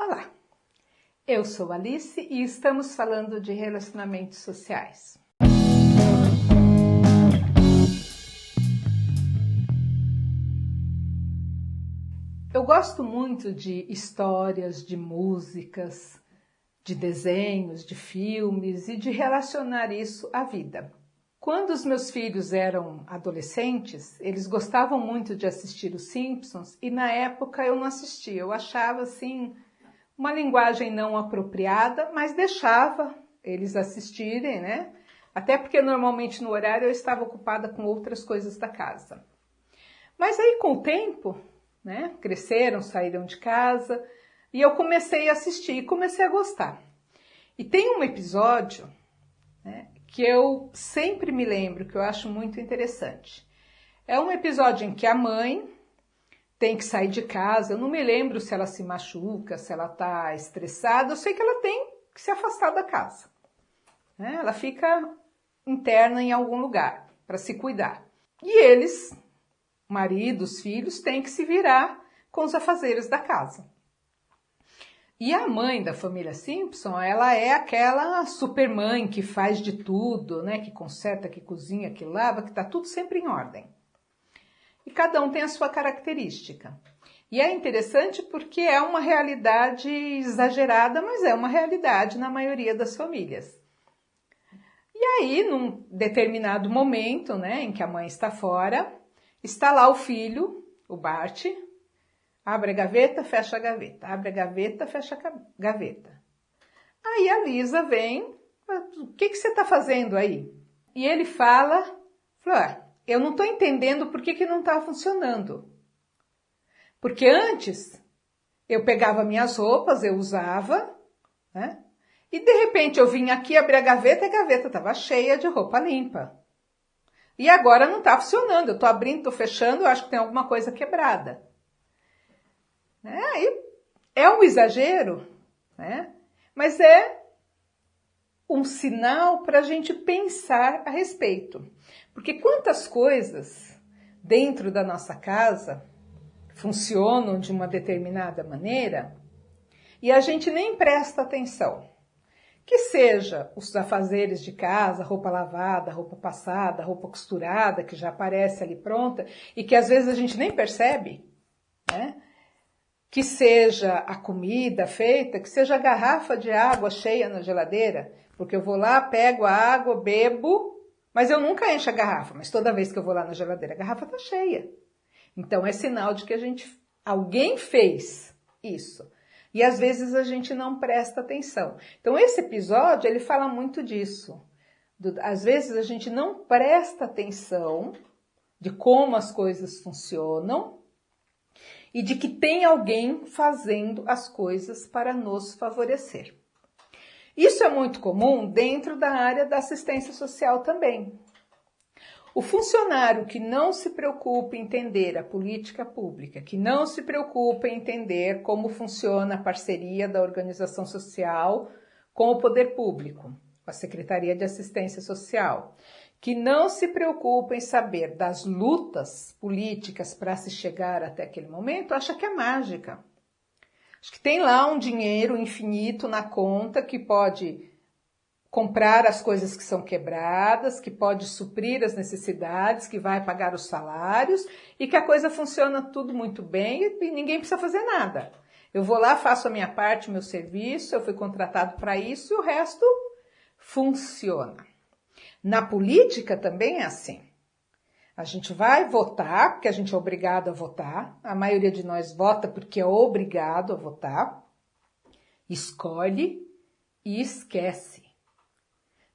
Olá, eu sou Alice e estamos falando de relacionamentos sociais. Eu gosto muito de histórias, de músicas, de desenhos, de filmes e de relacionar isso à vida. Quando os meus filhos eram adolescentes, eles gostavam muito de assistir os Simpsons e na época eu não assistia, eu achava assim uma linguagem não apropriada, mas deixava eles assistirem, né? Até porque normalmente no horário eu estava ocupada com outras coisas da casa. Mas aí com o tempo, né, cresceram, saíram de casa e eu comecei a assistir e comecei a gostar. E tem um episódio, né, que eu sempre me lembro, que eu acho muito interessante. É um episódio em que a mãe tem que sair de casa, eu não me lembro se ela se machuca, se ela está estressada, eu sei que ela tem que se afastar da casa. Né? Ela fica interna em algum lugar para se cuidar. E eles, marido, os filhos, têm que se virar com os afazeres da casa. E a mãe da família Simpson, ela é aquela supermãe que faz de tudo, né? Que conserta, que cozinha, que lava, que está tudo sempre em ordem. E cada um tem a sua característica. E é interessante porque é uma realidade exagerada, mas é uma realidade na maioria das famílias. E aí, num determinado momento, né, em que a mãe está fora, está lá o filho, o Bart, abre a gaveta, fecha a gaveta, abre a gaveta, fecha a gaveta. Aí a vem, o que você está fazendo aí? E ele fala, eu não estou entendendo por que não está funcionando. Porque antes eu pegava minhas roupas, eu usava, né? E de repente eu vinha aqui abrir a gaveta e a gaveta estava cheia de roupa limpa. E agora não está funcionando, eu estou abrindo, estou fechando, eu acho que tem alguma coisa quebrada. É um exagero, né? Mas é um sinal para a gente pensar a respeito. Porque quantas coisas dentro da nossa casa funcionam de uma determinada maneira e a gente nem presta atenção. Que seja os afazeres de casa, roupa lavada, roupa passada, roupa costurada, que já aparece ali pronta e que às vezes a gente nem percebe, né? Que seja a comida feita, que seja a garrafa de água cheia na geladeira, porque eu vou lá, pego a água, bebo, mas eu nunca encho a garrafa, mas toda vez que eu vou lá na geladeira, a garrafa está cheia. Então é sinal de que alguém fez isso. E às vezes a gente não presta atenção. Então esse episódio, ele fala muito disso. Às vezes a gente não presta atenção de como as coisas funcionam e de que tem alguém fazendo as coisas para nos favorecer. Isso é muito comum dentro da área da assistência social também. O funcionário que não se preocupa em entender a política pública, que não se preocupa em entender como funciona a parceria da organização social com o poder público, a Secretaria de Assistência Social, que não se preocupa em saber das lutas políticas para se chegar até aquele momento, acha que é mágica. Acho que tem lá um dinheiro infinito na conta que pode comprar as coisas que são quebradas, que pode suprir as necessidades, que vai pagar os salários e que a coisa funciona tudo muito bem e ninguém precisa fazer nada. Eu vou lá, faço a minha parte, meu serviço, eu fui contratado para isso e o resto funciona. Na política também é assim. A gente vai votar, porque a gente é obrigado a votar. A maioria de nós vota porque é obrigado a votar. Escolhe e esquece.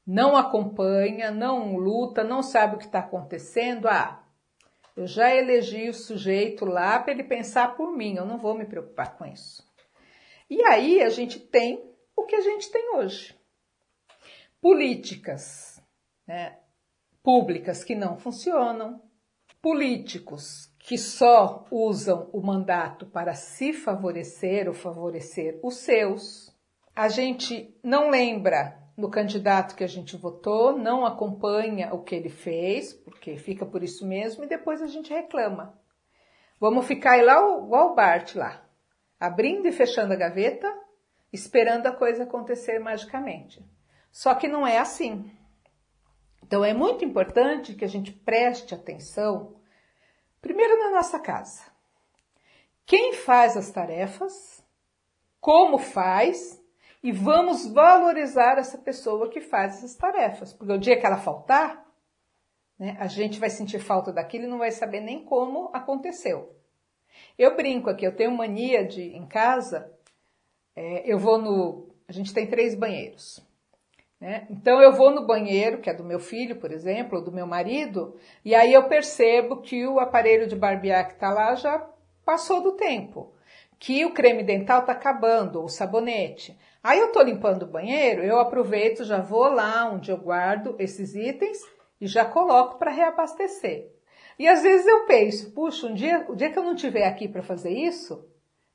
Não acompanha, não luta, não sabe o que está acontecendo. Eu já elegi o sujeito lá para ele pensar por mim, eu não vou me preocupar com isso. E aí a gente tem o que a gente tem hoje. Políticas, né, públicas que não funcionam, políticos que só usam o mandato para se favorecer ou favorecer os seus. A gente não lembra no candidato que a gente votou, não acompanha o que ele fez, porque fica por isso mesmo, e depois a gente reclama. Vamos ficar lá igual o Bart lá, abrindo e fechando a gaveta, esperando a coisa acontecer magicamente. Só que não é assim. Então é muito importante que a gente preste atenção, primeiro na nossa casa. Quem faz as tarefas, como faz, e vamos valorizar essa pessoa que faz essas tarefas. Porque o dia que ela faltar, né, a gente vai sentir falta daquilo e não vai saber nem como aconteceu. Eu brinco aqui, eu tenho mania de, em casa, a gente tem 3 banheiros. Né? Então eu vou no banheiro, que é do meu filho, por exemplo, ou do meu marido, e aí eu percebo que o aparelho de barbear que está lá já passou do tempo, que o creme dental está acabando, ou o sabonete. Aí eu estou limpando o banheiro, eu aproveito, já vou lá onde eu guardo esses itens e já coloco para reabastecer. E às vezes eu penso, puxa, o dia que eu não estiver aqui para fazer isso,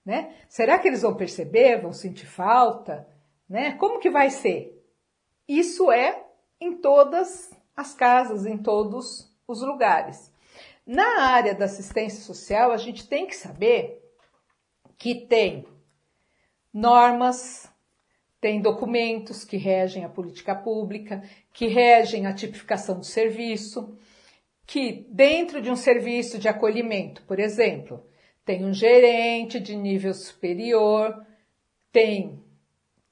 né? Será que eles vão perceber, vão sentir falta? Né? Como que vai ser? Isso é em todas as casas, em todos os lugares. Na área da assistência social, a gente tem que saber que tem normas, tem documentos que regem a política pública, que regem a tipificação do serviço, que dentro de um serviço de acolhimento, por exemplo, tem um gerente de nível superior, tem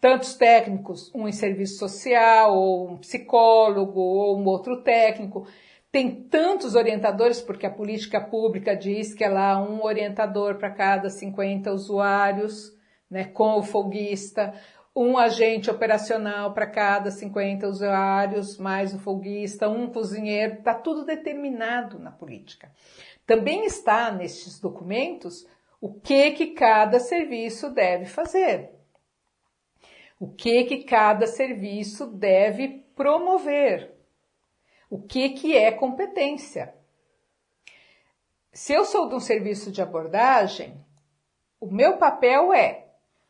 tantos técnicos, um em serviço social, ou um psicólogo, ou um outro técnico. Tem tantos orientadores, porque a política pública diz que é lá um orientador para cada 50 usuários, né, com o folguista, um agente operacional para cada 50 usuários, mais o folguista, um cozinheiro, está tudo determinado na política. Também está nestes documentos o que cada serviço deve fazer. O que cada serviço deve promover? O que é competência? Se eu sou de um serviço de abordagem, o meu papel é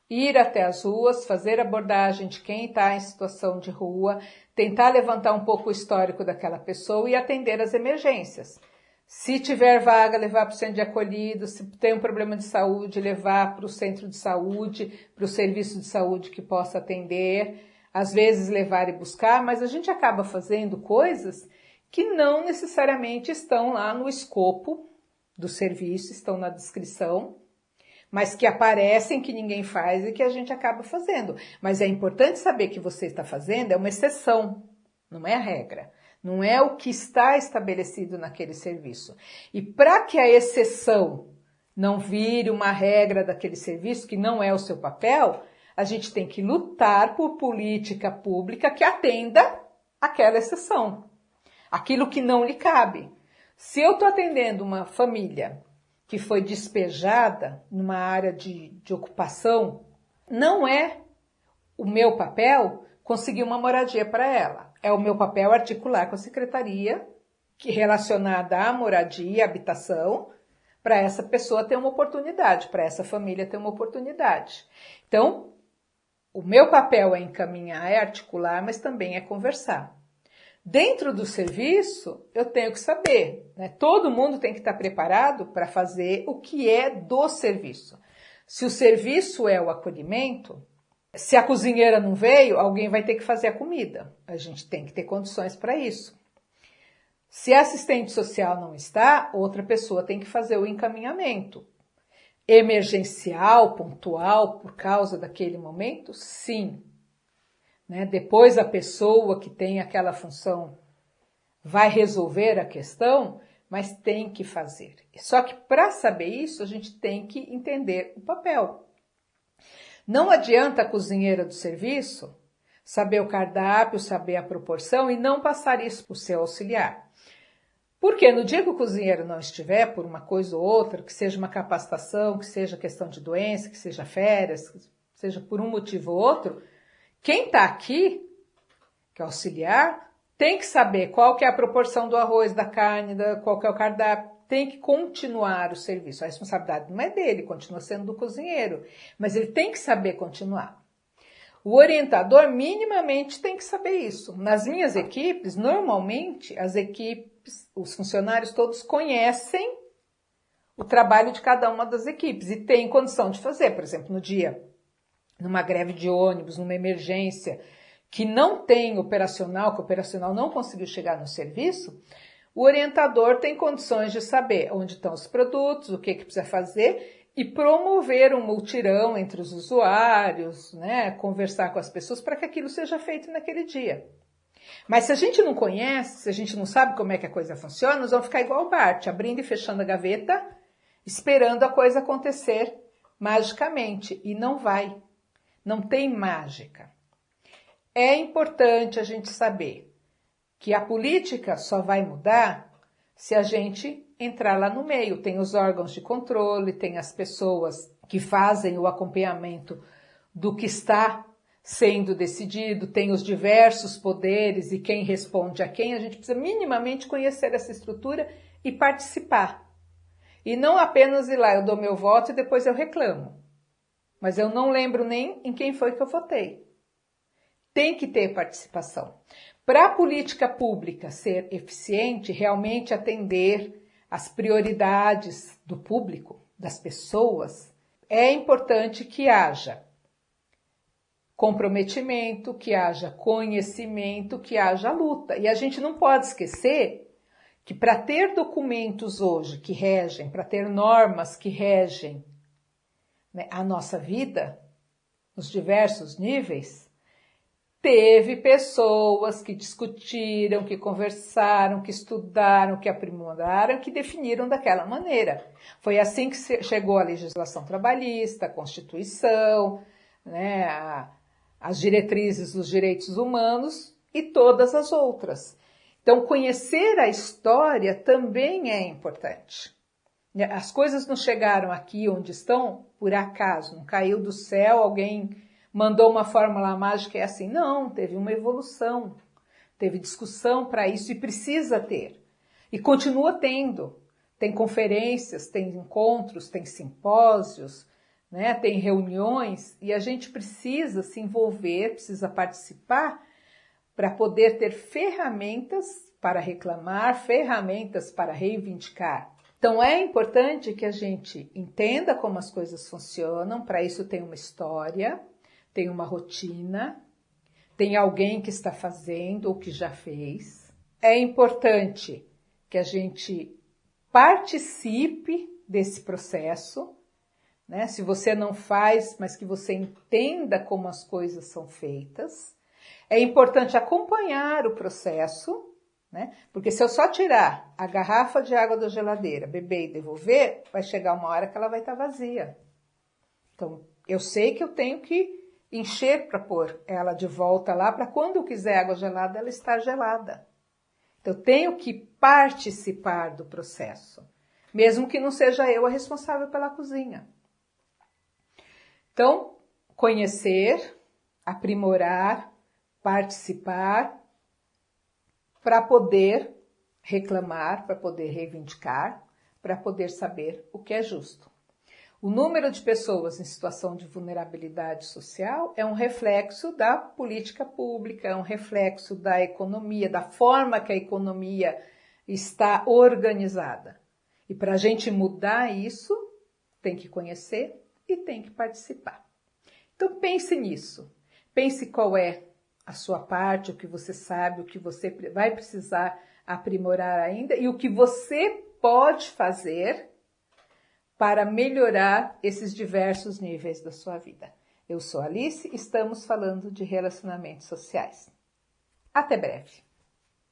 ir até as ruas, fazer abordagem de quem está em situação de rua, tentar levantar um pouco o histórico daquela pessoa e atender as emergências. Se tiver vaga, levar para o centro de acolhido, se tem um problema de saúde, levar para o centro de saúde, para o serviço de saúde que possa atender, às vezes levar e buscar, mas a gente acaba fazendo coisas que não necessariamente estão lá no escopo do serviço, estão na descrição, mas que aparecem, que ninguém faz e que a gente acaba fazendo. Mas é importante saber que você está fazendo, é uma exceção, não é a regra. Não é o que está estabelecido naquele serviço. E para que a exceção não vire uma regra daquele serviço, que não é o seu papel, a gente tem que lutar por política pública que atenda aquela exceção. Aquilo que não lhe cabe. Se eu estou atendendo uma família que foi despejada numa área de ocupação, não é o meu papel conseguir uma moradia para ela. É o meu papel articular com a secretaria relacionada à moradia, à habitação, para essa pessoa ter uma oportunidade, para essa família ter uma oportunidade. Então, o meu papel é encaminhar, é articular, mas também é conversar. Dentro do serviço, eu tenho que saber, né? Todo mundo tem que estar preparado para fazer o que é do serviço. Se o serviço é o acolhimento, se a cozinheira não veio, alguém vai ter que fazer a comida. A gente tem que ter condições para isso. Se a assistente social não está, outra pessoa tem que fazer o encaminhamento. Emergencial, pontual, por causa daquele momento? Sim. Né? Depois a pessoa que tem aquela função vai resolver a questão, mas tem que fazer. Só que para saber isso, a gente tem que entender o papel. Não adianta a cozinheira do serviço saber o cardápio, saber a proporção e não passar isso para o seu auxiliar. Porque no dia que o cozinheiro não estiver, por uma coisa ou outra, que seja uma capacitação, que seja questão de doença, que seja férias, que seja por um motivo ou outro, quem está aqui, que é auxiliar, tem que saber qual que é a proporção do arroz, da carne, qual que é o cardápio, tem que continuar o serviço. A responsabilidade não é dele, continua sendo do cozinheiro, mas ele tem que saber continuar. O orientador minimamente tem que saber isso. Nas minhas equipes, normalmente as equipes, os funcionários todos conhecem o trabalho de cada uma das equipes e têm condição de fazer. Por exemplo, no dia numa greve de ônibus, numa emergência, que não tem operacional, que o operacional não conseguiu chegar no serviço, o orientador tem condições de saber onde estão os produtos, o que precisa fazer e promover um multirão entre os usuários, né? Conversar com as pessoas para que aquilo seja feito naquele dia. Mas se a gente não conhece, se a gente não sabe como é que a coisa funciona, nós vamos ficar igual o Bart, abrindo e fechando a gaveta, esperando a coisa acontecer magicamente. E não vai. Não tem mágica. É importante a gente saber que a política só vai mudar se a gente entrar lá no meio. Tem os órgãos de controle, tem as pessoas que fazem o acompanhamento do que está sendo decidido, tem os diversos poderes e quem responde a quem. A gente precisa minimamente conhecer essa estrutura e participar. E não apenas ir lá, eu dou meu voto e depois eu reclamo. Mas eu não lembro nem em quem foi que eu votei. Tem que ter participação. Para a política pública ser eficiente, realmente atender às prioridades do público, das pessoas, é importante que haja comprometimento, que haja conhecimento, que haja luta. E a gente não pode esquecer que para ter documentos hoje que regem, para ter normas que regem, né, a nossa vida, nos diversos níveis, teve pessoas que discutiram, que conversaram, que estudaram, que aprimoraram, que definiram daquela maneira. Foi assim que chegou a legislação trabalhista, a Constituição, né, as diretrizes dos direitos humanos e todas as outras. Então, conhecer a história também é importante. As coisas não chegaram aqui onde estão por acaso, não caiu do céu, alguém mandou uma fórmula mágica e é assim. Não, teve uma evolução, teve discussão para isso e precisa ter. E continua tendo. Tem conferências, tem encontros, tem simpósios, né? Tem reuniões e a gente precisa se envolver, precisa participar para poder ter ferramentas para reclamar, ferramentas para reivindicar. Então é importante que a gente entenda como as coisas funcionam, para isso tem uma história, tem uma rotina, tem alguém que está fazendo ou que já fez. É importante que a gente participe desse processo, né? Se você não faz, mas que você entenda como as coisas são feitas. É importante acompanhar o processo, né? Porque se eu só tirar a garrafa de água da geladeira, beber e devolver, vai chegar uma hora que ela vai estar vazia. Então, eu sei que eu tenho que encher para pôr ela de volta lá, para quando eu quiser água gelada, ela estar gelada. Então, eu tenho que participar do processo, mesmo que não seja eu a responsável pela cozinha. Então, conhecer, aprimorar, participar, para poder reclamar, para poder reivindicar, para poder saber o que é justo. O número de pessoas em situação de vulnerabilidade social é um reflexo da política pública, é um reflexo da economia, da forma que a economia está organizada. E para a gente mudar isso, tem que conhecer e tem que participar. Então pense nisso, pense qual é a sua parte, o que você sabe, o que você vai precisar aprimorar ainda e o que você pode fazer para melhorar esses diversos níveis da sua vida. Eu sou Alice, estamos falando de relacionamentos sociais. Até breve!